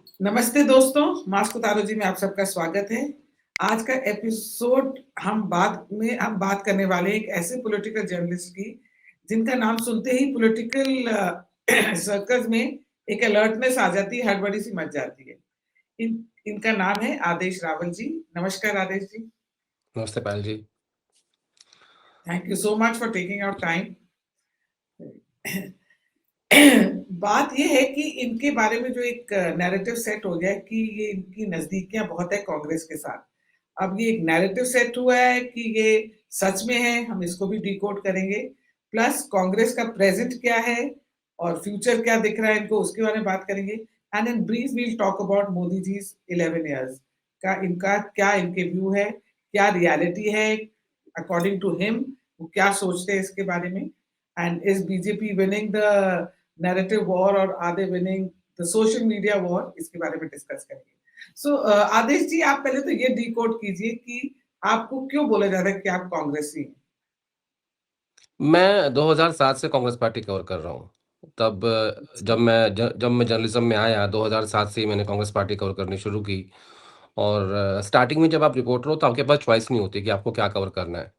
नमस्ते दोस्तों, मास्क उतारो जी में आप सबका स्वागत है। आज का एपिसोड हम बात करने वाले हैं एक ऐसे पॉलिटिकल जर्नलिस्ट की, जिनका नाम सुनते ही पॉलिटिकल सर्कल्स में एक अलर्टनेस आ जाती है, हड़बड़ी-सी मच जाती है। इनका नाम है आदेश रावल जी। नमस्कार आदेश जी। नमस्ते Payal ji. Thank you so much for taking out time. बात ये है कि इनके बारे में जो एक नैरेटिव सेट हो गया है कि ये इनकी नजदीकियां बहुत है कांग्रेस के साथ। अब ये एक नैरेटिव सेट हुआ है कि ये सच में है, हम इसको भी डिकोड करेंगे। प्लस कांग्रेस का प्रेजेंट क्या है और फ्यूचर क्या दिख रहा है इनको, उसके बारे में बात करेंगे। And in brief we'll talk about Modi ji 11 years का इनका क्या इनके व्यू है, क्या रियलिटी है अकॉर्डिंग टू हिम, वो क्या सोचते हैं इसके बारे में। And is BJP winning the narrative war और are they winning the social media war, इसके बारे में डिस्कस करेंगे। सो आदेश जी, आप पहले तो ये डिकोड कीजिए कि आपको क्यों बोला जाता है कि आप कांग्रेसी हैं। मैं 2007 से कांग्रेस पार्टी कवर कर रहा हूँ। तब अच्छा। जब मैं जर्नलिज्म में आया 2007 से ही मैंने कांग्रेस पार्टी कवर करनी शुरू की। और स्टार्टिंग में जब आप रिपोर्टर हो तो आपके पास चॉइस नहीं होती कि आपको क्या कवर करना है,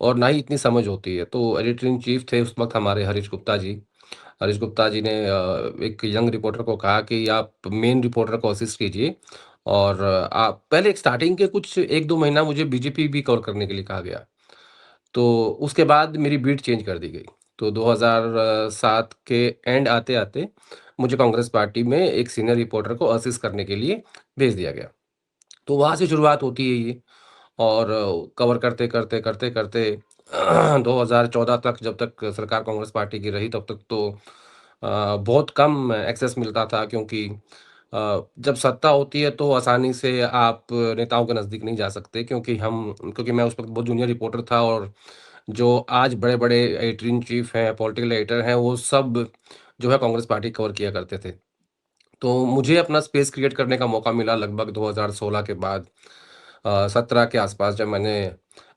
और ना ही इतनी समझ होती है। तो एडिटर इन चीफ थे उस वक्त हमारे हरीश गुप्ता जी। हरीश गुप्ता जी ने एक यंग रिपोर्टर को कहा कि आप मेन रिपोर्टर को असिस्ट कीजिए, और आप पहले एक स्टार्टिंग के कुछ 1-2 महीना मुझे बीजेपी भी कवर करने के लिए कहा गया। तो उसके बाद मेरी बीट चेंज कर दी गई। तो 2007 के एंड आते-आते मुझे कांग्रेस पार्टी में एक सीनियर रिपोर्टर को असिस्ट करने के लिए भेज दिया गया। तो वहाँ से शुरुआत होती है ये, और कवर करते-करते 2014 तक, जब तक सरकार कांग्रेस पार्टी की रही, तब तक तो बहुत कम एक्सेस मिलता था, क्योंकि जब सत्ता होती है तो आसानी से आप नेताओं के नज़दीक नहीं जा सकते, क्योंकि मैं उस वक़्त बहुत जूनियर रिपोर्टर था, और जो आज बड़े-बड़े एडिटर इन चीफ हैं, पॉलिटिकल एडिटर हैं, वो सब जो है कांग्रेस पार्टी कवर किया करते थे। तो मुझे अपना स्पेस क्रिएट करने का मौका मिला लगभग 2016 के बाद। 17 के आसपास जब मैंने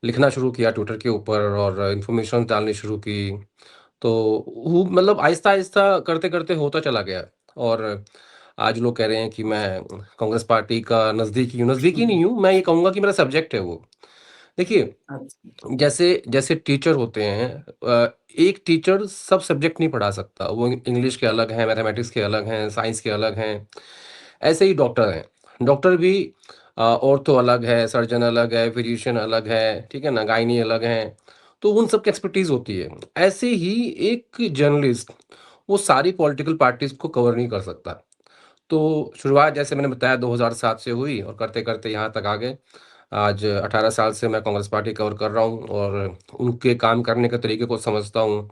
लिखना शुरू किया ट्विटर के ऊपर और इन्फॉर्मेशन डालनी शुरू की, तो वो मतलब आहिस्ता-आहिस्ता करते-करते होता चला गया। और आज लोग कह रहे हैं कि मैं कांग्रेस पार्टी का नज़दीकी नहीं हूँ, मैं ये कहूँगा कि मेरा सब्जेक्ट है वो। देखिए, अच्छा। जैसे जैसे टीचर होते हैं, एक टीचर सब सब्जेक्ट नहीं पढ़ा सकता। वो इंग्लिश के अलग हैं, मैथमेटिक्स के अलग हैं, साइंस के अलग हैं। ऐसे ही डॉक्टर हैं। डॉक्टर भी ऑर्थो अलग है, सर्जन अलग है, फिजिशियन अलग है, ठीक है ना? गायनी अलग हैं। तो उन सब की एक्सपर्टीज़ होती है। ऐसे ही एक जर्नलिस्ट वो सारी पॉलिटिकल पार्टीज़ को कवर नहीं कर सकता। तो शुरुआत जैसे मैंने बताया 2007 से हुई, और करते-करते यहाँ तक आ गए। आज 18 साल से मैं कांग्रेस पार्टी कवर कर रहा हूँ, और उनके काम करने के तरीके को समझता हूँ।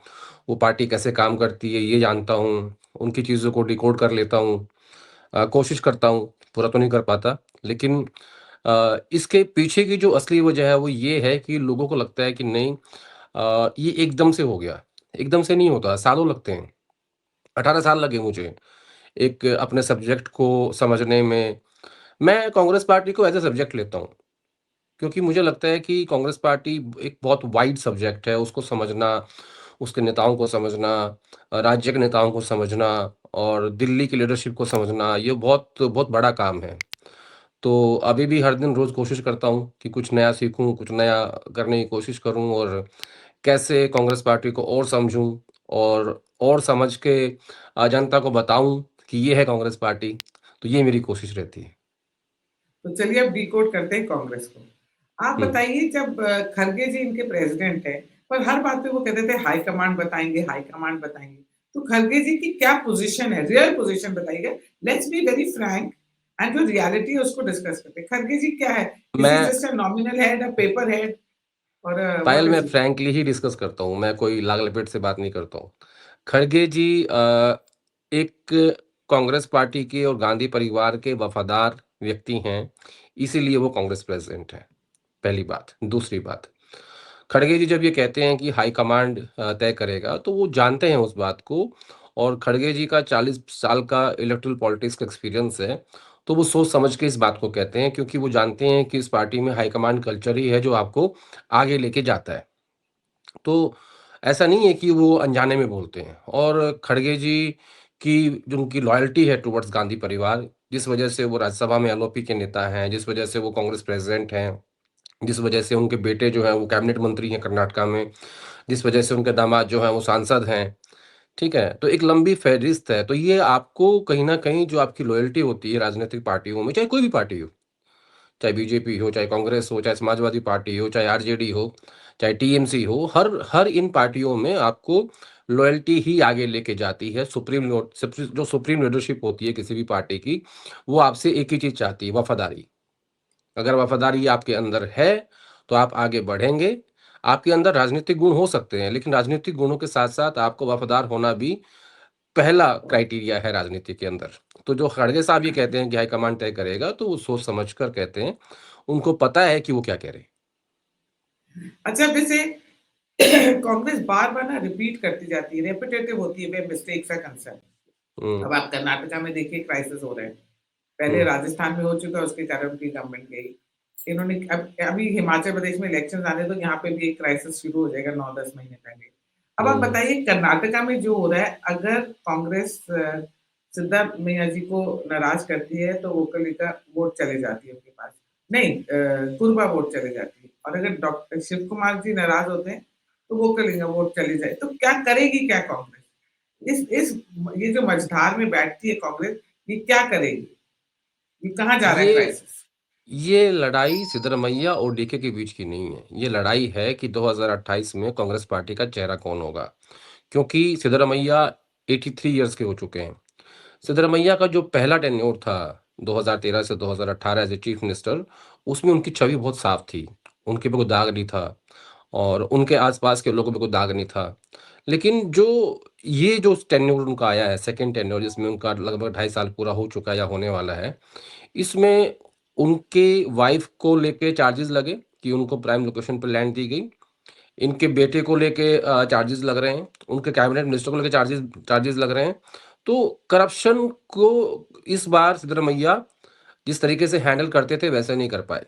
वो पार्टी कैसे काम करती है ये जानता हूँ। उनकी चीज़ों को डिकोड कर लेता हूँ। कोशिश करता हूँ, पूरा तो नहीं कर पाता। लेकिन इसके पीछे की जो असली वजह है वो ये है कि लोगों को लगता है कि नहीं, ये एकदम से हो गया। एकदम से नहीं होता, सालों लगते हैं। 18 साल लगे मुझे एक अपने सब्जेक्ट को समझने में। मैं कांग्रेस पार्टी को एज़ अ सब्जेक्ट लेता हूँ, क्योंकि मुझे लगता है कि कांग्रेस पार्टी एक बहुत वाइड सब्जेक्ट है, उसको समझना, उसके नेताओं को समझना, राज्य के नेताओं को समझना, और दिल्ली की लीडरशिप को समझना, ये बहुत बहुत बड़ा काम है। तो अभी भी हर दिन रोज़ कोशिश करता हूँ कि कुछ नया सीखूँ, कुछ नया करने की कोशिश करूँ, और कैसे कांग्रेस पार्टी को और समझूँ, और समझ के जनता को बताऊँ कि ये है कांग्रेस पार्टी। तो ये मेरी कोशिश रहती है। तो चलिए अब डिकोड करते हैं कांग्रेस को। आप हुँ। बताइए, जब खरगे जी इनके प्रेसिडेंट है, पर हर बात पे वो कहते थे हाई कमांड बताएंगे, हाई कमांड बताएंगे। तो खरगे जी की क्या पोजीशन है, रियल पोजीशन बताइएगा। Let's be very Frank, and जो रियलिटी है उसको डिस्कस करते हैं। खरगे जी क्या है? इज ही मैं just a nominal head, a paper head, और व्हाट पायल मैं is he? Frankly he discuss करता हूँ, मैं कोई लाग-लपेट से बात नहीं करता हूँ। खड़गे जी एक कांग्रेस पार्टी के और गांधी परिवार के वफ़ादार व्यक्ति हैं, इसीलिए वो कांग्रेस प्रेज़िडेंट हैं, पहली बात। दूसरी बात, खड़गे जी जब ये कहते हैं कि हाई कमांड तय करेगा, तो वो जानते हैं उस बात को, और खड़गे जी का 40 साल का इलेक्टोरल पॉलिटिक्स का एक्सपीरियंस है, तो वो सोच समझ के इस बात को कहते हैं, क्योंकि वो जानते हैं कि इस पार्टी में हाई कमांड कल्चर ही है जो आपको आगे लेके जाता है। तो ऐसा नहीं है कि वो अनजाने में बोलते हैं, और खड़गे जी कि जो उनकी लॉयल्टी है टुवर्ड्स गांधी परिवार, जिस वजह से वो राज्यसभा में एलओपी के नेता हैं, जिस वजह से वो कांग्रेस प्रेसिडेंट हैं, जिस वजह से उनके बेटे जो हैं वो कैबिनेट मंत्री हैं कर्नाटका में, जिस वजह से उनके दामाद जो हैं वो सांसद हैं, ठीक है? तो एक लंबी फ़हरिस्त है, तो ये आपको कहीं न कहीं जो आपकी लॉयल्टी होती है राजनीतिक पार्टियों में, चाहे कोई भी पार्टी हो, चाहे बीजेपी हो, चाहे कांग्रेस हो, चाहे समाजवादी पार्टी हो, चाहे आरजेडी हो, चाहे टीएमसी हो, हर हर इन पार्टियों में आपको लॉयल्टी ही आगे लेके जाती है। जो सुप्रीम लीडरशिप होती है किसी भी पार्टी की, वो आपसे एक ही चीज़ चाहती है, वफ़ादारी। अगर वफ़ादारी आपके अंदर है, तो आप आगे बढ़ेंगे। आपके अंदर राजनीतिक गुण हो सकते हैं, लेकिन राजनीतिक गुणों के साथ-साथ आपको वफ़ादार होना भी पहला क्राइटेरिया है राजनीति के अंदर। तो जो खड़गे साहब ये कहते हैं कि हाईकमान तय करेगा, तो वो सोच समझ कर कहते हैं। उनको पता है कि वो क्या कह रहे हैं। अच्छा, वैसे कांग्रेस बार-बार ना रिपीट करती जाती है, रेपिटेटिव होती है, वे मिस्टेक्स आर कंसर्न। हुँ, अब आप कर्नाटका में देखिए क्राइसिस हो रहे हैं। पहले हुँ, राजस्थान में हो चुका है, उसके कारण उनकी गवर्नमेंट गई। इन्होंने अब अभी हिमाचल प्रदेश में इलेक्शंस आने दो, यहाँ पे भी एक क्राइसिस शुरू हो जाएगा 9-10 महीने पहले। अब आप हुँ। बताइए कर्नाटका में जो हो रहा है, अगर कांग्रेस सिद्धार्थ मैया जी को नाराज़ करती है, तो वोकली का वोट चले जाती है उनके पास। नहीं पूर्वा वोट चले जाती है और अगर डॉक्टर शिव कुमार जी नाराज़ होते हैं, तो वोकली का वोट चले जाए। तो क्या करेगी क्या कांग्रेस? इस ये जो मझधार में बैठती है कांग्रेस, ये क्या करेगी? ये कहाँ जा रहा है ये क्राइसिस? ये लड़ाई सिद्धरमैया और डीके के बीच की नहीं है। ये लड़ाई है कि 2028 में कांग्रेस पार्टी का चेहरा कौन होगा। क्योंकि सिद्धरमैया 83 इयर्स के हो चुके हैं। सिद्धरमैया का जो पहला टेन्योर था 2013 से 2018 एज़ ए चीफ मिनिस्टर, उसमें उनकी छवि बहुत साफ थी। उनके पे कोई दाग नहीं था और उनके आस-पास के लोगों पे कोई दाग नहीं था। लेकिन ये जो टेन्योर उनका आया है, सेकंड टेन्योर जिसमें उनका लगभग 2.5 साल पूरा हो चुका है या होने वाला है, इसमें उनके वाइफ़ को लेके चार्जेज़ लगे कि उनको प्राइम लोकेशन पे लैंड दी गई। इनके बेटे को लेके चार्जेज़ लग रहे हैं, उनके कैबिनेट मिनिस्टर को लेके चार्जेज़ लग रहे हैं। तो करप्शन को इस बार सिद्धरमैया जिस तरीके से हैंडल करते थे वैसे नहीं कर पाए।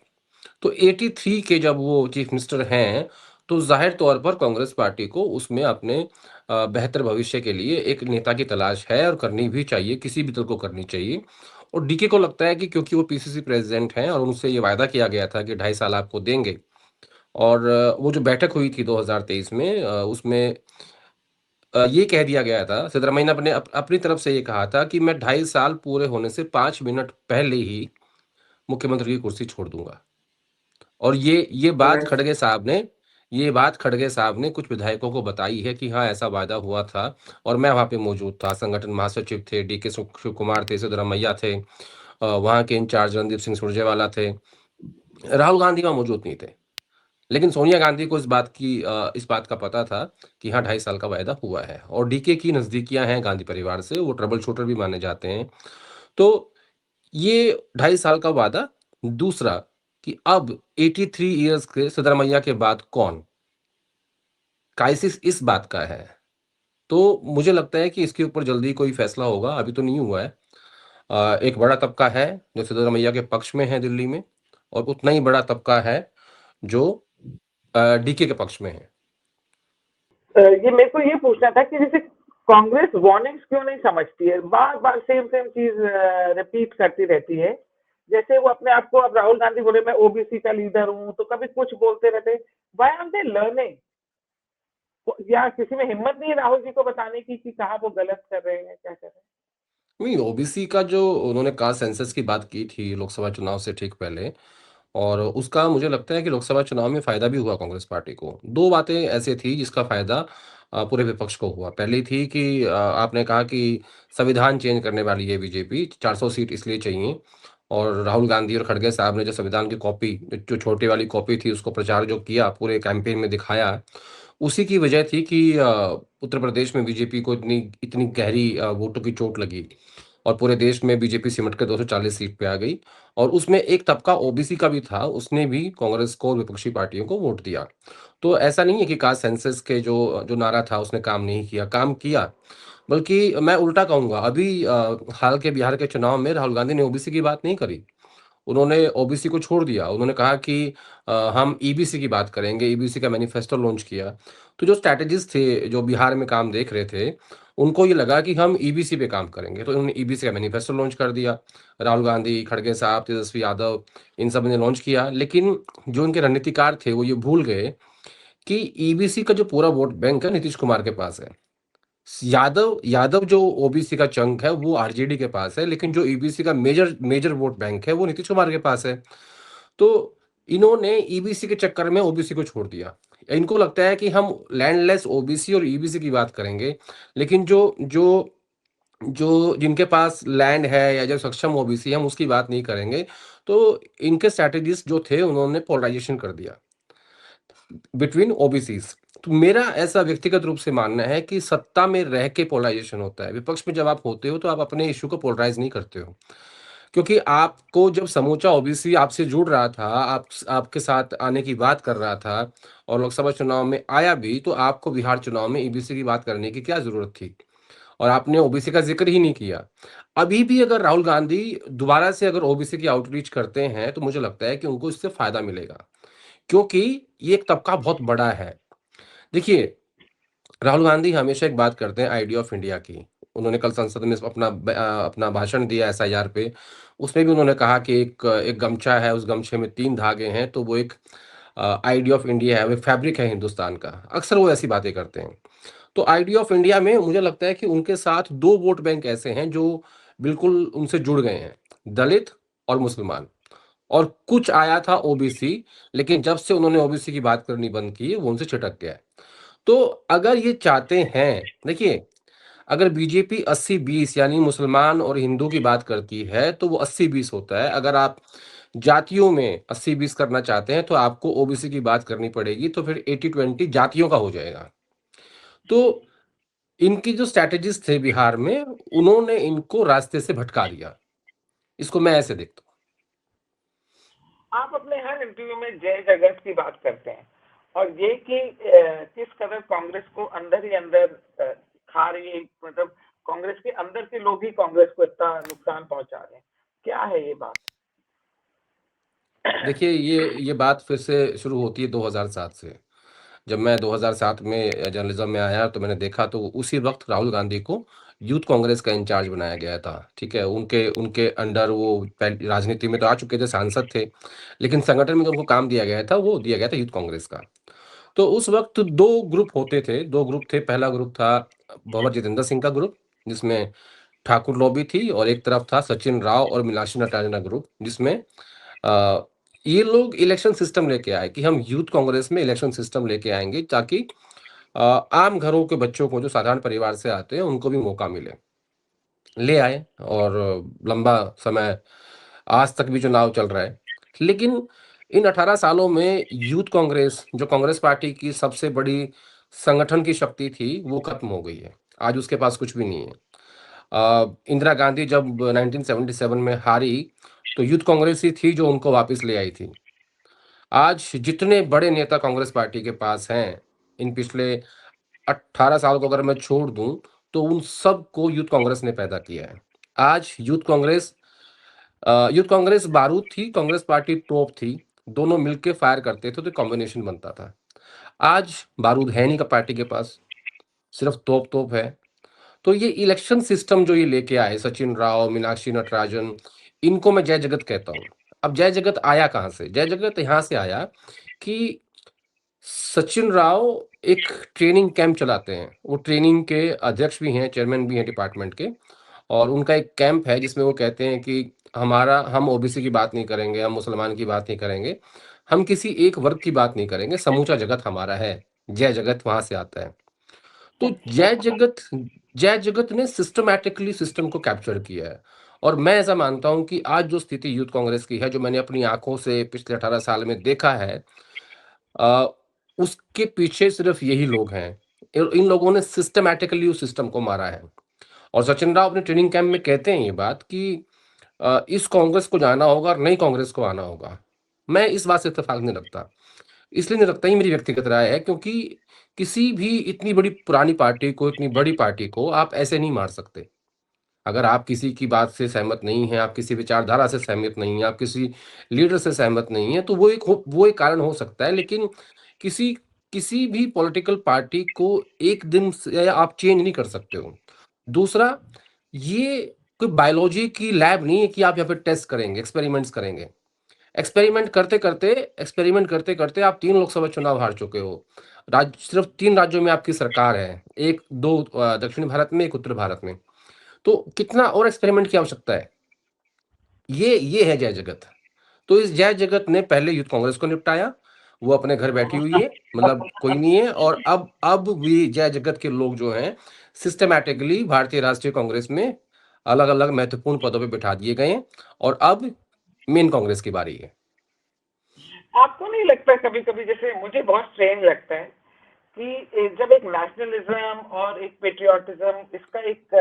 तो 83 के जब वो चीफ मिनिस्टर हैं, तो ज़ाहिर तौर पर कांग्रेस पार्टी को उसमें अपने बेहतर भविष्य के लिए एक नेता की तलाश है और करनी भी चाहिए, किसी भी दल को करनी चाहिए। और डीके को लगता है कि क्योंकि वो पीसीसी प्रेज़िडेंट हैं और उनसे ये वायदा किया गया था कि 2.5 साल आपको देंगे और वो जो बैठक हुई थी 2023 में उसमें ये कह दिया गया था, सिद्धरामैया ने अपनी तरफ से ये कहा था कि मैं 2.5 साल पूरे होने से 5 मिनट पहले ही मुख्यमंत्री की कुर्सी छोड़ दूँगा। और ये बात खड़गे साहब ने कुछ विधायकों को बताई है कि हाँ, ऐसा वायदा हुआ था और मैं वहाँ पे मौजूद था। संगठन महासचिव थे, डीके शिव कुमार थे, सिद्धरामैया थे, वहाँ के इंचार्ज रणदीप सिंह सुरजेवाला थे। राहुल गांधी वहाँ मौजूद नहीं थे। लेकिन सोनिया गांधी को इस बात का पता था कि हाँ, 2.5 साल का वायदा हुआ है और डीके की नज़दीकियाँ हैं गांधी परिवार से, वो ट्रबल शूटर भी माने जाते हैं। तो ये 2.5 साल का वादा, दूसरा कि अब 83 इयर्स के सिद्धरामैया के बाद कौन? क्राइसिस इस बात का है। तो मुझे लगता है कि इसके ऊपर जल्दी कोई फैसला होगा, अभी तो नहीं हुआ है। एक बड़ा तबका है जो सिद्धरामैया के पक्ष में है दिल्ली में और उतना ही बड़ा तबका है जो डीके के पक्ष में है। ये मेरे को ये पूछना था कि जैसे कांग्रेस वार्निंग्स क्यों नहीं समझती है, बार बार सेम सेम चीज रिपीट करती रहती है। जैसे वो अपने आप को, अब राहुल गांधी बोले मैं ओबीसी का लीडर हूँ, तो कभी कुछ बोलते रहते। Why are they learning? या किसी में हिम्मत नहीं है राहुल जी को बताने की कि कहाँ वो गलत कर रहे हैं, क्या कर रहे नहीं, ओबीसी का जो उन्होंने कास्ट सेंसस की बात की थी लोकसभा चुनाव से ठीक पहले और उसका मुझे लगता है कि लोकसभा चुनाव में फ़ायदा भी हुआ कांग्रेस पार्टी को। 2 बातें ऐसी थी जिसका फ़ायदा पूरे विपक्ष को हुआ। पहली थी कि आपने कहा कि संविधान चेंज करने वाली है बीजेपी, 400 सीट इसलिए चाहिए और राहुल गांधी और खड़गे साहब ने जो संविधान की कॉपी, जो छोटी वाली कॉपी थी उसको प्रचार जो किया, पूरे कैंपेन में दिखाया, उसी की वजह थी कि उत्तर प्रदेश में बीजेपी को इतनी इतनी गहरी वोटों की चोट लगी और पूरे देश में बीजेपी सिमट के 240 सीट पे आ गई और उसमें एक तबका ओबीसी का भी था, उसने भी कांग्रेस को और विपक्षी पार्टियों को वोट दिया। तो ऐसा नहीं है कि कास्ट सेंसस के जो जो नारा था उसने काम नहीं किया, काम किया। बल्कि मैं उल्टा कहूँगा अभी हाल के बिहार के चुनाव में राहुल गांधी ने ओबीसी की बात नहीं करी। उन्होंने ओबीसी को छोड़ दिया। उन्होंने कहा कि हम ईबीसी की बात करेंगे, ईबीसी का मैनिफेस्टो लॉन्च किया। तो जो स्ट्रैटेजिस्ट थे, जो बिहार में काम देख रहे थे, उनको ये लगा कि हम ईबीसी पे काम करेंगे, तो उन्होंने ईबीसी का मैनिफेस्टो लॉन्च कर दिया। राहुल गांधी, खड़गे साहब, तेजस्वी यादव, इन सब ने लॉन्च किया। लेकिन जो उनके रणनीतिकार थे वो ये भूल गए कि ईबीसी का जो पूरा वोट बैंक है नीतीश कुमार के पास है। यादव यादव जो ओबीसी का चंक है वो आरजेडी के पास है, लेकिन जो ईबीसी का मेजर मेजर वोट बैंक है वो नीतीश कुमार के पास है। तो इन्होंने ईबीसी के चक्कर में ओबीसी को छोड़ दिया। इनको लगता है कि हम लैंडलेस ओबीसी और ईबीसी की बात करेंगे, लेकिन जो जो जो जिनके पास लैंड है या जो सक्षम ओबीसी है हम उसकी बात नहीं करेंगे। तो इनके स्ट्रैटेजिस्ट जो थे उन्होंने पोलराइजेशन कर दिया बिटवीन ओबीसीज। तो मेरा ऐसा व्यक्तिगत रूप से मानना है कि सत्ता में रह के पोलराइजेशन होता है। विपक्ष में जब आप होते हो तो आप अपने इश्यू को पोलराइज नहीं करते हो, क्योंकि आपको जब समूचा ओबीसी आपसे जुड़ रहा था, आपके साथ आने की बात कर रहा था और लोकसभा चुनाव में आया भी, तो आपको बिहार चुनाव में ईबीसी की बात करने की क्या जरूरत थी? और आपने ओबीसी का जिक्र ही नहीं किया। अभी भी अगर राहुल गांधी दोबारा से अगर ओबीसी की आउटरीच करते हैं तो मुझे लगता है कि उनको इससे फायदा मिलेगा, क्योंकि ये एक तबका बहुत बड़ा है। देखिए, राहुल गांधी हमेशा एक बात करते हैं आइडिया ऑफ इंडिया की। उन्होंने कल संसद में अपना भाषण दिया एसआईआर पे। उसमें भी उन्होंने कहा कि एक एक गमछा है, उस गमछे में 3 धागे हैं, तो वो एक आइडिया ऑफ इंडिया है, वो फैब्रिक है हिंदुस्तान का। अक्सर वो ऐसी बातें करते हैं। तो आइडिया ऑफ इंडिया में मुझे लगता है कि उनके साथ 2 वोट बैंक ऐसे हैं जो बिल्कुल उनसे जुड़ गए हैं, दलित और मुसलमान। और कुछ आया था ओबीसी, लेकिन जब से उन्होंने ओबीसी की बात करनी बंद की है, वो उनसे छिटक गया है। तो अगर ये चाहते हैं, देखिए, अगर बीजेपी 80-20 यानी मुसलमान और हिंदू की बात करती है तो वो 80-20 होता है। अगर आप जातियों में 80-20 करना चाहते हैं तो आपको ओबीसी की बात करनी पड़ेगी, तो फिर 80-20 जातियों का हो जाएगा। तो इनकी जो स्ट्रैटेजिस्ट थे बिहार में, उन्होंने इनको रास्ते से भटका दिया। इसको मैं ऐसे देखता हूँ। आप अपने हर इंटरव्यू में जय जगत की बात करते हैं और ये कि किस कदर कांग्रेस को अंदर ही अंदर खा रही है, मतलब कांग्रेस के अंदर के लोग ही कांग्रेस को इतना नुकसान पहुंचा रहे हैं, क्या है ये बात? देखिए, ये बात फिर से शुरू होती है 2007 से। जब मैं 2007 में जर्नलिज्म में आया तो मैंने देखा, तो उसी वक्त राहुल गांधी को यूथ कांग्रेस का इंचार्ज बनाया गया था। ठीक है, उनके उनके अंडर वो राजनीति में तो आ चुके थे, सांसद थे, लेकिन संगठन में जो उनको काम दिया गया था वो दिया गया था यूथ कांग्रेस का। तो उस वक्त 2 ग्रुप होते थे, 2 ग्रुप थे। पहला ग्रुप था भंवर जितेंद्र सिंह का ग्रुप, जिसमें ठाकुर लॉबी थी, और एक तरफ था सचिन राव और मीनाक्षी नटराजन का ग्रुप, जिसमें अ, ये लोग इलेक्शन सिस्टम लेके आए कि हम यूथ कांग्रेस में इलेक्शन सिस्टम लेके आएंगे ताकि आम घरों के बच्चों को, जो साधारण परिवार से आते हैं, उनको भी मौका मिले। ले आए, और लंबा समय आज तक भी चुनाव चल रहा है। लेकिन इन 18 सालों में यूथ कांग्रेस, जो कांग्रेस पार्टी की सबसे बड़ी संगठन की शक्ति थी, वो खत्म हो गई है। आज उसके पास कुछ भी नहीं है। इंदिरा गांधी जब 1977 में हारी तो यूथ कांग्रेस ही थी जो उनको वापस ले आई थी। आज जितने बड़े नेता कांग्रेस पार्टी के पास हैं, इन पिछले 18 साल को अगर मैं छोड़ दूं, तो उन सब को यूथ कांग्रेस ने पैदा किया है। आज यूथ कांग्रेस बारूद थी, कांग्रेस पार्टी तोप थी। दोनों मिलके फायर करते थे तो कॉम्बिनेशन बनता था। आज बारूद है नहीं का पार्टी के पास, सिर्फ तोप तोप है। तो ये इलेक्शन सिस्टम जो ये लेके आए सचिन राव, मीनाक्षी नटराजन, इनको मैं जय जगत कहता हूँ। अब जय जगत आया कहाँ से? जय जगत यहाँ से आया कि सचिन राव एक ट्रेनिंग कैंप चलाते हैं। वो ट्रेनिंग के अध्यक्ष भी हैं, चेयरमैन भी हैं डिपार्टमेंट के। और उनका एक कैंप है जिसमें वो कहते हैं कि हम ओबीसी की बात नहीं करेंगे, हम मुसलमान की बात नहीं करेंगे, हम किसी एक वर्ग की बात नहीं करेंगे, समूचा जगत हमारा है। जय जगत वहां से आता है। तो जय जगत ने सिस्टमैटिकली सिस्टम को कैप्चर किया है। और मैं ऐसा मानता हूं कि आज जो स्थिति यूथ कांग्रेस की है, जो मैंने अपनी आंखों से पिछले 18 साल में देखा है, आ, उसके पीछे सिर्फ यही लोग हैं। इन लोगों ने सिस्टमैटिकली उस सिस्टम को मारा है। और सचिन राव अपने ट्रेनिंग कैंप में कहते हैं ये बात कि इस कांग्रेस को जाना होगा और नई कांग्रेस को आना होगा। मैं इस बात से इत्तेफाक नहीं रखता। इसलिए नहीं रखता, ही मेरी व्यक्तिगत राय है, क्योंकि किसी भी इतनी बड़ी पुरानी पार्टी को, इतनी बड़ी पार्टी को आप ऐसे नहीं मार सकते। अगर आप किसी की बात से सहमत नहीं हैं, आप किसी विचारधारा से सहमत नहीं हैं, आप किसी लीडर से सहमत नहीं हैं, तो वो एक कारण हो सकता है। लेकिन किसी किसी भी पॉलिटिकल पार्टी को एक दिन से आप चेंज नहीं कर सकते हो। दूसरा, ये कोई बायोलॉजी की लैब नहीं है कि आप यहाँ पे टेस्ट करेंगे, एक्सपेरिमेंट्स करेंगे। एक्सपेरिमेंट करते करते आप 3 लोकसभा चुनाव हार चुके हो। सिर्फ 3 राज्यों में आपकी सरकार है, 1-2 दक्षिण भारत में, 1 उत्तर भारत में। तो कितना और एक्सपेरिमेंट की आवश्यकता है? ये है जय जगत। तो इस जय जगत ने पहले यूथ कांग्रेस को निपटाया, वो अपने घर बैठी हुई है, मतलब कोई नहीं है। और अब भी जय जगत के लोग जो हैं सिस्टमैटिकली भारतीय राष्ट्रीय कांग्रेस में अलग अलग महत्वपूर्ण पदों पे बिठा दिए गए हैं, और अब मेन कांग्रेस की बारी है। आपको नहीं लगता कभी कभी, जैसे मुझे बहुत स्ट्रेंज लगता है कि जब एक नेशनलिज्म और एक पेट्रियोटिज्म, इसका एक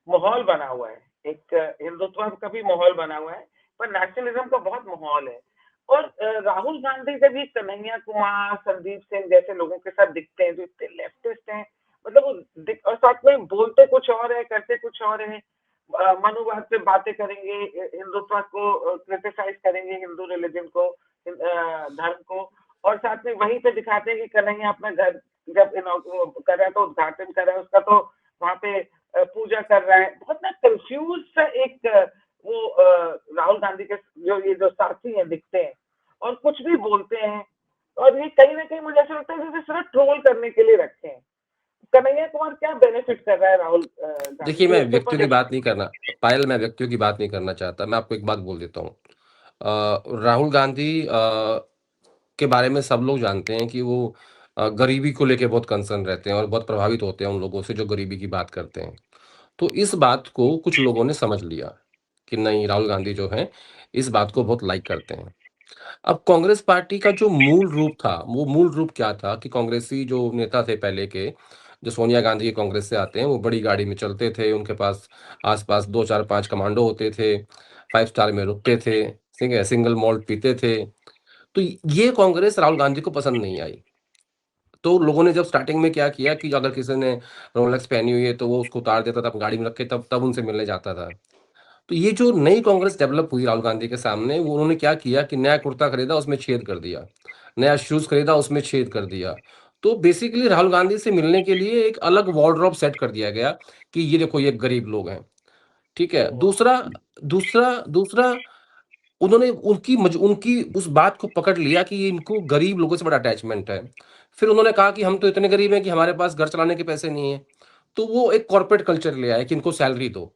माहौल बना हुआ है, एक हिंदुत्व का भी माहौल बना हुआ है, पर नेशनलिज्म का बहुत माहौल है। और राहुल गांधी जब ये कन्हैया कुमार, संदीप सिंह जैसे लोगों के साथ दिखते हैं जो इतने लेफ्टिस्ट हैं, मतलब वो और साथ में बोलते कुछ और है, करते कुछ और है, मनुवाद पे बातें करेंगे, हिंदुत्व को क्रिटिसाइज करेंगे, हिंदू रिलीजन को, धर्म को, और साथ में वहीं पे दिखाते हैं कि कन्हैया अपना घर जब कर रहा है तो उद्घाटन कर रहा है उसका, तो वहां पे पूजा कर रहा है। बहुत ना कंफ्यूज सा एक वो राहुल गांधी के ये जो साथी हैं दिखते हैं, और कुछ भी बोलते हैं, और ये कहीं ना कहीं मुझे ऐसा लगता है जैसे सिर्फ ट्रोल करने के लिए रखे हैं। कन्हैया कुमार क्या बेनिफिट कर रहा है राहुल गांधी? देखिए, मैं व्यक्तियों की बात नहीं करना, पायल, मैं व्यक्तियों की बात नहीं करना चाहता। मैं आपको एक बात बोल देता हूँ। राहुल गांधी के बारे में सब लोग जानते हैं कि वो गरीबी को लेके बहुत कंसर्न रहते हैं और बहुत प्रभावित होते हैं उन लोगों से जो गरीबी की बात करते हैं। तो इस बात को कुछ लोगों ने समझ लिया कि नहीं, राहुल गांधी जो है इस बात को बहुत लाइक करते हैं। अब कांग्रेस पार्टी का जो मूल रूप था, वो मूल रूप क्या था कि कांग्रेसी जो नेता थे पहले के, जो सोनिया गांधी के कांग्रेस से आते हैं, वो बड़ी गाड़ी में चलते थे, उनके पास आसपास 2-4-5 कमांडो होते थे, 5 स्टार में रुकते थे, ठीक है, सिंगल मॉल्ट पीते थे। तो ये कांग्रेस राहुल गांधी को पसंद नहीं आई। तो लोगों ने जब स्टार्टिंग में क्या किया कि अगर किसी ने रोलेक्स पहनी हुई है तो वो उसको उतार देता था, अपनी गाड़ी में रख के, तब तब उनसे मिलने जाता था। तो ये जो नई कांग्रेस डेवलप हुई राहुल गांधी के सामने, वो उन्होंने क्या किया कि नया कुर्ता खरीदा, उसमें छेद कर दिया, नया शूज खरीदा, उसमें छेद कर दिया। तो बेसिकली राहुल गांधी से मिलने के लिए एक अलग वार्डरोब सेट कर दिया गया कि ये देखो, ये गरीब लोग हैं, ठीक है। दूसरा दूसरा दूसरा उन्होंने उनकी उस बात को पकड़ लिया कि इनको गरीब लोगों से बड़ा अटैचमेंट है। फिर उन्होंने कहा कि हम तो इतने गरीब हैं कि हमारे पास घर चलाने के पैसे नहीं है। तो वो एक कॉर्पोरेट कल्चर ले आए कि इनको सैलरी दो।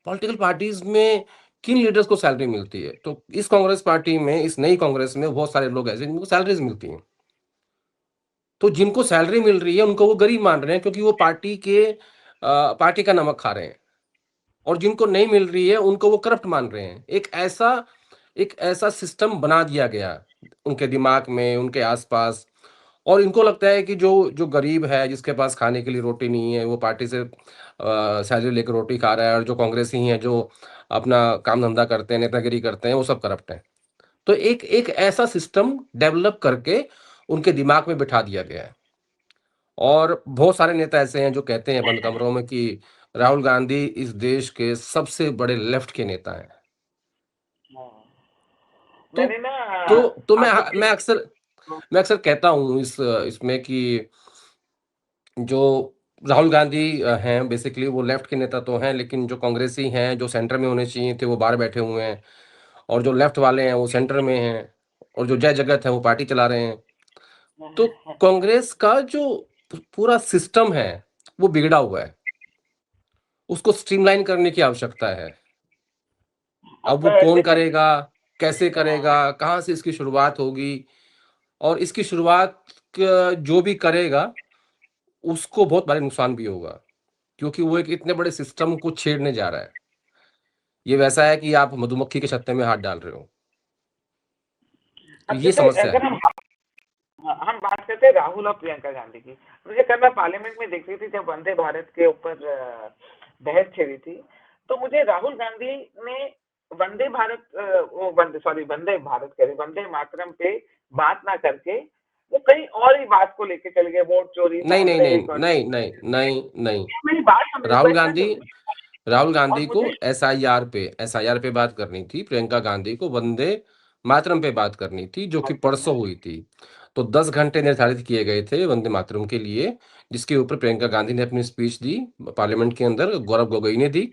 पॉलिटिकल पार्टीज में किन लीडर्स को सैलरी मिलती है? तो इस कांग्रेस पार्टी में, इस नई कांग्रेस में बहुत सारे लोग ऐसे जिनको सैलरीज मिलती हैं। तो जिनको सैलरी मिल रही है उनको वो गरीब मान रहे हैं, क्योंकि वो पार्टी का नमक खा रहे हैं। और जिनको नहीं मिल रही है उनको वो करप्ट मान रहे हैं। एक ऐसा सिस्टम बना दिया गया उनके दिमाग में, उनके आसपास। और इनको लगता है कि जो जो गरीब है, जिसके पास खाने के लिए रोटी नहीं है, वो पार्टी से सैलरी लेकर रोटी खा रहा है, और जो कांग्रेसी हैं जो अपना काम धंधा करते हैं, नेतागिरी करते हैं, वो सब करप्ट हैं। तो एक एक ऐसा सिस्टम डेवलप करके उनके दिमाग में बिठा दिया गया है। और बहुत सारे नेता ऐसे हैं जो कहते हैं बंद कमरों में कि राहुल गांधी इस देश के सबसे बड़े लेफ्ट के नेता हैं। तो मैंने ना तो मैं अक्सर कहता हूँ इसमें कि जो राहुल गांधी हैं, बेसिकली वो लेफ्ट के नेता तो हैं, लेकिन जो कांग्रेसी हैं, जो सेंटर में होने चाहिए थे, वो बाहर बैठे हुए हैं। और जो लेफ्ट वाले हैं वो सेंटर में हैं, और जो जय जगत है वो पार्टी चला रहे हैं। तो कांग्रेस का जो पूरा सिस्टम है वो बिगड़ा हुआ है, उसको स्ट्रीमलाइन करने की आवश्यकता है। अब वो कौन करेगा, कैसे करेगा, कहाँ से इसकी शुरुआत होगी, और इसकी शुरुआत जो भी करेगा उसको बहुत बड़े नुकसान भी होगा, क्योंकि वो एक इतने बड़े सिस्टम को छेड़ने जा रहा है। ये वैसा है कि आप मधुमक्खी के छत्ते में हाथ डाल रहे हो। तो ये समस्या अगर है। हम बात करते हैं राहुल और प्रियंका गांधी की, मुझे कल मैं पार्लियामेंट में देख रही थी जब वंदे भारत के ऊपर बहस छिड़ी थी, तो मुझे राहुल गांधी ने वंदे मातरम पे बात ना करके वो कहीं और ही बात को लेके चले गए, वोट चोरी। नहीं नहीं नहीं नहीं नहीं नहीं नहीं मेरी बात राहुल गांधी को एसआईआर पे बात करनी थी। प्रियंका गांधी को वंदे मातरम पे बात करनी थी, जो कि परसों हुई थी। तो 10 घंटे निर्धारित किए गए थे वंदे मातरम के लिए, जिसके ऊपर प्रियंका गांधी ने अपनी स्पीच दी पार्लियामेंट के अंदर, गौरव गोगोई ने दी।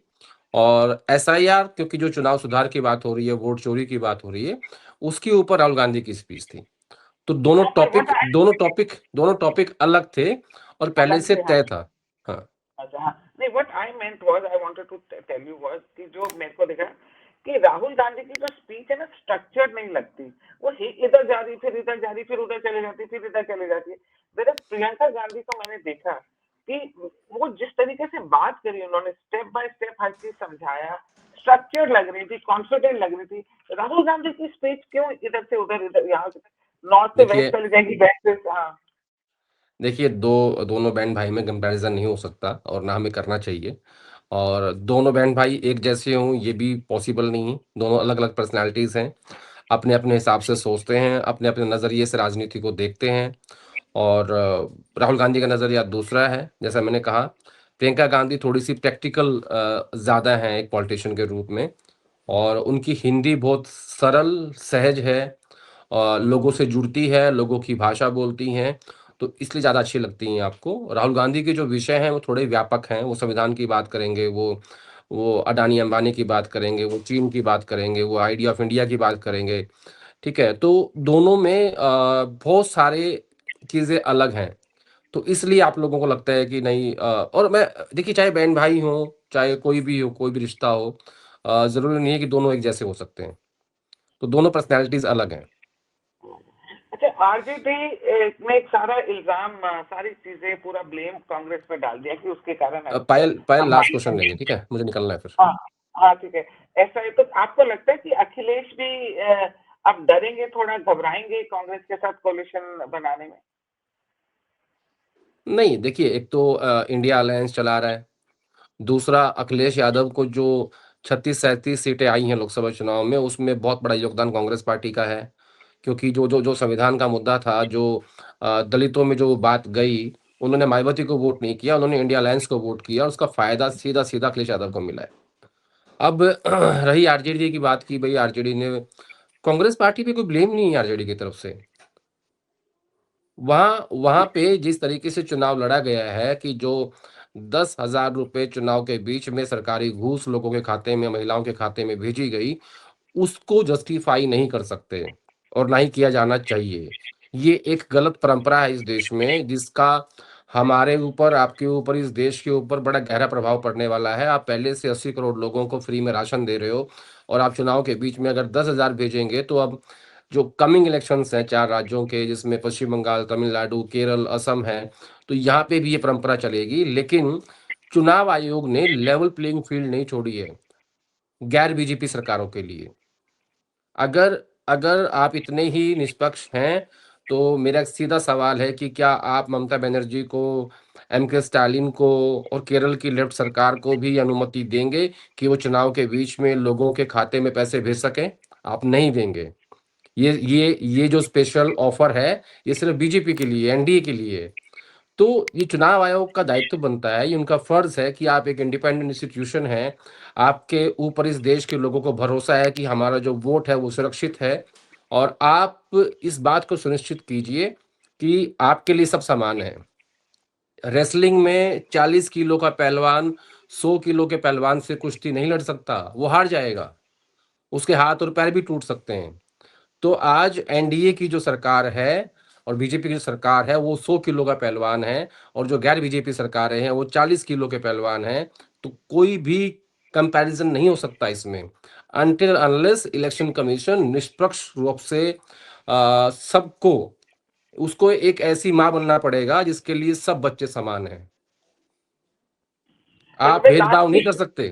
और एसआईआर, क्योंकि जो चुनाव सुधार की बात हो रही है, वोट चोरी की बात हो रही है, उसके ऊपर राहुल गांधी की स्पीच थी। तो दोनों टॉपिक अलग थे और पहले अलग से से, हाँ। तय था। हाँ, अच्छा, हाँ। नहीं, what I meant was, I wanted to tell you was कि जो मेरे को दिखा कि राहुल गांधी की जो स्पीच है ना, स्ट्रक्चर्ड नहीं लगती। वो इधर जा रही, फिर इधर जा रही, फिर उधर चले जाती, फिर इधर चले जाती है। मेरे प्रियंका गांधी को मैंने देखा कि वो जिस तरीके से बात करी, उन्होंने स्टेप बाय स्टेप हर चीज समझाया, स्ट्रक्चर्ड लग रही थी, कॉन्फिडेंट लग रही थी। राहुल गांधी की स्पीच क्यों इधर से उधर, इधर यहाँ से नॉर्थ से वेस्ट देखिए चली जाएगी, वेस्ट से, हाँ। देखिए दोनों बहन भाई में कंपैरिजन नहीं हो सकता और ना हमें करना चाहिए। और दोनों बहन भाई एक जैसे हों ये भी पॉसिबल नहीं है। दोनों अलग अलग पर्सनालिटीज़ हैं, अपने अपने हिसाब से सोचते हैं, अपने अपने नज़रिए से राजनीति को देखते हैं। और राहुल गांधी का नज़रिया दूसरा है। जैसा मैंने कहा, प्रियंका गांधी थोड़ी सी प्रैक्टिकल ज़्यादा हैं एक पॉलिटिशियन के रूप में। और उनकी हिंदी बहुत सरल सहज है, लोगों से जुड़ती है, लोगों की भाषा बोलती हैं, तो इसलिए ज़्यादा अच्छी लगती हैं आपको। राहुल गांधी के जो विषय हैं वो थोड़े व्यापक हैं। वो संविधान की बात करेंगे, वो अडानी अंबानी की बात करेंगे, वो चीन की बात करेंगे, वो आइडिया ऑफ इंडिया की बात करेंगे। ठीक है, तो दोनों में बहुत सारे चीज़ें अलग हैं। तो इसलिए आप लोगों को लगता है कि नहीं, और मैं देखिए, चाहे बहन भाई हो, चाहे कोई भी हो, कोई भी रिश्ता हो, ज़रूरी नहीं है कि दोनों एक जैसे हो सकते हैं। तो दोनों पर्सनैलिटीज़ अलग हैं। अच्छा, आरजेडी में एक सारा इल्जाम, सारी चीजें, पूरा ब्लेम कांग्रेस पे डाल दिया कि उसके कारण पायल लास्ट अंबानी क्वेश्चन को। लेंगे, ठीक है, मुझे निकलना है फिर। हाँ, हाँ, ठीक है। ऐसा है तो आपको लगता है कि अखिलेश भी अब डरेंगे, थोड़ा घबराएंगे कांग्रेस के साथ कोलिशन बनाने में? नहीं, देखिए, एक तो इंडिया अलायंस चला रहा है। दूसरा, अखिलेश यादव को जो 36-37 सीटें आई हैं लोकसभा चुनाव में, उसमें बहुत बड़ा योगदान कांग्रेस पार्टी का है। क्योंकि जो जो जो संविधान का मुद्दा था, जो दलितों में जो बात गई, उन्होंने मायावती को वोट नहीं किया, उन्होंने इंडिया अलायंस को वोट किया, और उसका फायदा सीधा सीधा अखिलेश यादव को मिला है। अब रही आरजेडी की बात की, भाई आरजेडी ने, कांग्रेस पार्टी पे कोई ब्लेम नहीं है आरजेडी की तरफ से। वहाँ वहाँ पे जिस तरीके से चुनाव लड़ा गया है कि जो 10,000 रुपए चुनाव के बीच में सरकारी घूस लोगों के खाते में, महिलाओं के खाते में भेजी गई, उसको जस्टिफाई नहीं कर सकते और ना ही किया जाना चाहिए। ये एक गलत परंपरा है इस देश में, जिसका हमारे ऊपर, आपके ऊपर, इस देश के ऊपर बड़ा गहरा प्रभाव पड़ने वाला है। आप पहले से 80 करोड़ लोगों को फ्री में राशन दे रहे हो, और आप चुनाव के बीच में अगर 10,000 भेजेंगे, तो अब जो कमिंग इलेक्शंस हैं 4 राज्यों के, जिसमें पश्चिम बंगाल, तमिलनाडु, केरल, असम है, तो यहाँ पे भी ये परंपरा चलेगी। लेकिन चुनाव आयोग ने लेवल प्लेइंग फील्ड नहीं छोड़ी है गैर बीजेपी सरकारों के लिए। अगर अगर आप इतने ही निष्पक्ष हैं, तो मेरा एक सीधा सवाल है कि क्या आप ममता बनर्जी को, एम.के. स्टालिन को और केरल की लेफ्ट सरकार को भी अनुमति देंगे कि वो चुनाव के बीच में लोगों के खाते में पैसे भेज सकें? आप नहीं देंगे। ये जो स्पेशल ऑफर है, ये सिर्फ बीजेपी के लिए, एनडीए के लिए है। तो ये चुनाव आयोग का दायित्व बनता है, ये उनका फर्ज है कि आप एक इंडिपेंडेंट इंस्टीट्यूशन है, आपके ऊपर इस देश के लोगों को भरोसा है कि हमारा जो वोट है वो सुरक्षित है, और आप इस बात को सुनिश्चित कीजिए कि आपके लिए सब समान है। रेसलिंग में 40 किलो का पहलवान 100 किलो के पहलवान से कुश्ती नहीं लड़ सकता, वो हार जाएगा, उसके हाथ और पैर भी टूट सकते हैं। तो आज एनडीए की जो सरकार है और बीजेपी की जो सरकार है, वो 100 किलो का पहलवान है, और जो गैर बीजेपी सरकारें हैं वो 40 किलो के पहलवान हैं। तो कोई भी कंपैरिजन नहीं हो सकता इसमें, अनटिल अनलेस इलेक्शन कमीशन निष्पक्ष रूप से सबको, उसको एक ऐसी माँ बनना पड़ेगा जिसके लिए सब बच्चे समान हैं। आप भेदभाव नहीं कर सकते।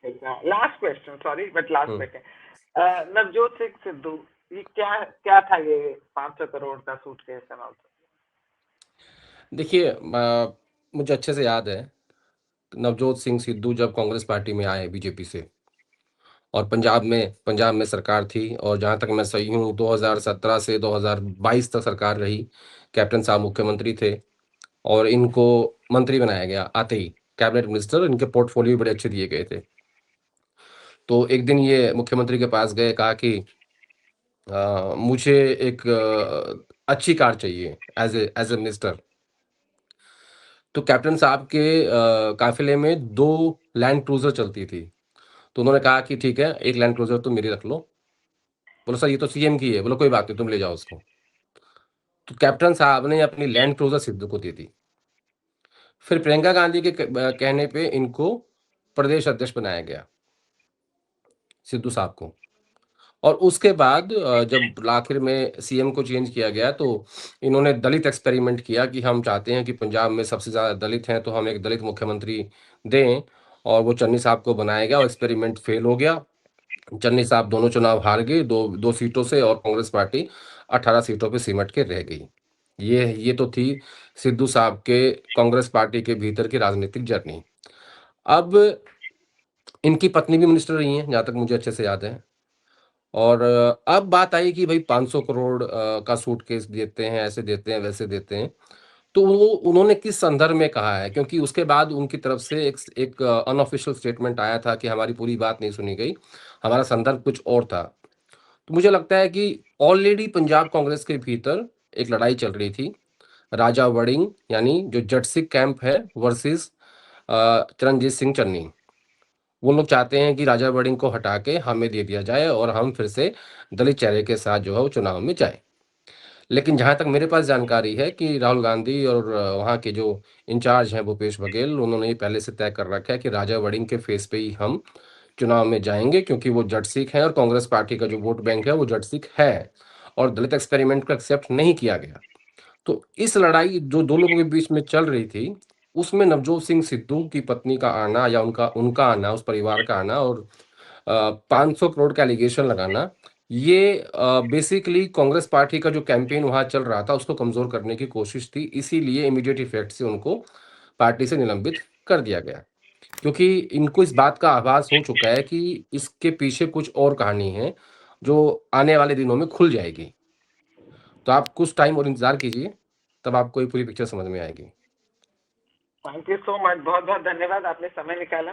Last question, sorry but last hmm. Question, Navjot Singh Sidhu, ये क्या क्या था ये 500 करोड़ का सूटकेस एंड ऑल? देखिए, मुझे अच्छे से याद है, नवजोत सिंह सिद्धू जब कांग्रेस पार्टी में आए बीजेपी से, और पंजाब में सरकार थी, और जहाँ तक मैं सही हूँ 2017 से 2022 तक सरकार रही। कैप्टन साहब मुख्यमंत्री थे, और इनको मंत्री बनाया गया आते ही, कैबिनेट मिनिस्टर, इनके पोर्टफोलियो बड़े अच्छे दिए गए थे। तो एक दिन ये मुख्यमंत्री के पास गए, कहा कि मुझे एक अच्छी कार चाहिए एज ए मिनिस्टर। तो कैप्टन साहब के काफिले में 2 लैंड क्रूजर चलती थी। तो उन्होंने कहा कि ठीक है, एक लैंड क्रूजर तुम मेरी रख लो। बोलो सर ये तो सीएम की है। बोलो कोई बात नहीं, तुम ले जाओ उसको। तो कैप्टन साहब ने अपनी लैंड क्रूजर सिद्धू को दे दी। फिर प्रियंका गांधी के कहने पे इनको प्रदेश अध्यक्ष बनाया गया, सिद्धू साहब को। और उसके बाद जब आखिर में सीएम को चेंज किया गया तो इन्होंने दलित एक्सपेरिमेंट किया कि हम चाहते हैं कि पंजाब में सबसे ज़्यादा दलित हैं, तो हम एक दलित मुख्यमंत्री दें। और वो चन्नी साहब को बनाया गया और एक्सपेरिमेंट फेल हो गया। चन्नी साहब दोनों चुनाव हार गए, दो सीटों से, और कांग्रेस पार्टी 18 सीटों पे सिमट के रह गई। ये तो थी सिद्धू साहब के कांग्रेस पार्टी के भीतर की राजनीतिक जर्नी। अब इनकी पत्नी भी मिनिस्टर रही हैं, जहाँ तक मुझे अच्छे से याद है। और अब बात आई कि भाई 500 करोड़ का सूटकेस देते हैं, ऐसे देते हैं, वैसे देते हैं। तो वो उन्होंने किस संदर्भ में कहा है, क्योंकि उसके बाद उनकी तरफ से एक अनऑफिशियल स्टेटमेंट आया था कि हमारी पूरी बात नहीं सुनी गई, हमारा संदर्भ कुछ और था। तो मुझे लगता है कि ऑलरेडी पंजाब कांग्रेस के भीतर एक लड़ाई चल रही थी, राजा वड़िंग यानी जो जट सिख कैंप है वर्सेस चरणजीत सिंह चन्नी। वो लोग चाहते हैं कि राजा वड़िंग को हटा के हमें दे दिया जाए और हम फिर से दलित चेहरे के साथ जो है वो चुनाव में जाए। लेकिन जहां तक मेरे पास जानकारी है कि राहुल गांधी और वहां के जो इंचार्ज हैं भूपेश बघेल, उन्होंने ये पहले से तय कर रखा है कि राजा वड़िंग के फेस पे ही हम चुनाव में जाएंगे, क्योंकि वो जट सिख हैं और कांग्रेस पार्टी का जो वोट बैंक है वो जट सिख है और दलित एक्सपेरिमेंट को एक्सेप्ट नहीं किया गया। तो इस लड़ाई जो दो लोगों के बीच में चल रही थी, उसमें नवजोत सिंह सिद्धू की पत्नी का आना या उनका उनका आना, उस परिवार का आना और 500 करोड़ का एलिगेशन लगाना, ये बेसिकली कांग्रेस पार्टी का जो कैंपेन वहां चल रहा था उसको कमजोर करने की कोशिश थी। इसीलिए इमीडिएट इफेक्ट से उनको पार्टी से निलंबित कर दिया गया, क्योंकि इनको इस बात का आभास हो चुका है कि इसके पीछे कुछ और कहानी है जो आने वाले दिनों में खुल जाएगी। तो आप कुछ टाइम और इंतजार कीजिए, तब आपको ये पूरी पिक्चर समझ में आएगी। थैंक यू सो मच, बहुत बहुत धन्यवाद, आपने समय निकाला।